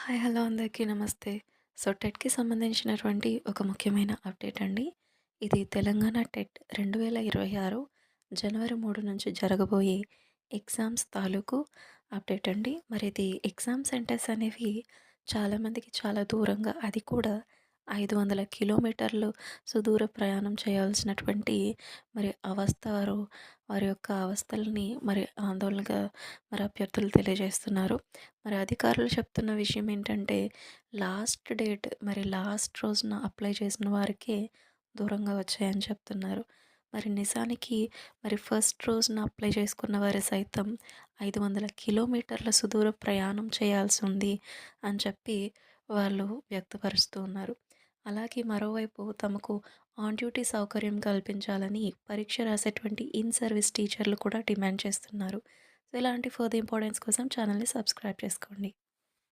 Hi! Hello! అందరికీ నమస్తే. టెట్‌కి సంబంధించినటువంటి ఒక ముఖ్యమైన అప్డేట్ అండి. ఇది తెలంగాణ టెట్ 2026 జనవరి 3 నుంచి జరగబోయే ఎగ్జామ్స్ తాలూకు అప్డేట్ అండి. మరి ఇది ఎగ్జామ్ సెంటర్స్ అనేవి చాలామందికి చాలా దూరంగా, అది కూడా 500 కిలోమీటర్లు సుదూర ప్రయాణం చేయాల్సినటువంటి మరి వారి యొక్క అవస్థలని మరి ఆందోళనగా మరి అభ్యర్థులు తెలియజేస్తున్నారు. మరి అధికారులు చెప్తున్న విషయం ఏంటంటే, లాస్ట్ రోజున అప్లై చేసిన వారికే దూరంగా వచ్చాయని చెప్తున్నారు. మరి నిజానికి ఫస్ట్ రోజున అప్లై చేసుకున్న వారు సైతం 500 కిలోమీటర్ల సుదూర ప్రయాణం చేయాల్సి ఉంది అని చెప్పి వాళ్ళు వ్యక్తపరుస్తూ ఉన్నారు. అలాగే మరోవైపు తమకు ఆన్ డ్యూటీ సౌకర్యం కల్పించాలని పరీక్ష రాసేటువంటి ఇన్ సర్వీస్ టీచర్లు కూడా డిమాండ్ చేస్తున్నారు. సో, ఇలాంటి ఫర్దర్ ఇంపార్టెన్స్ కోసం ఛానల్‌ని సబ్స్క్రైబ్ చేసుకోండి.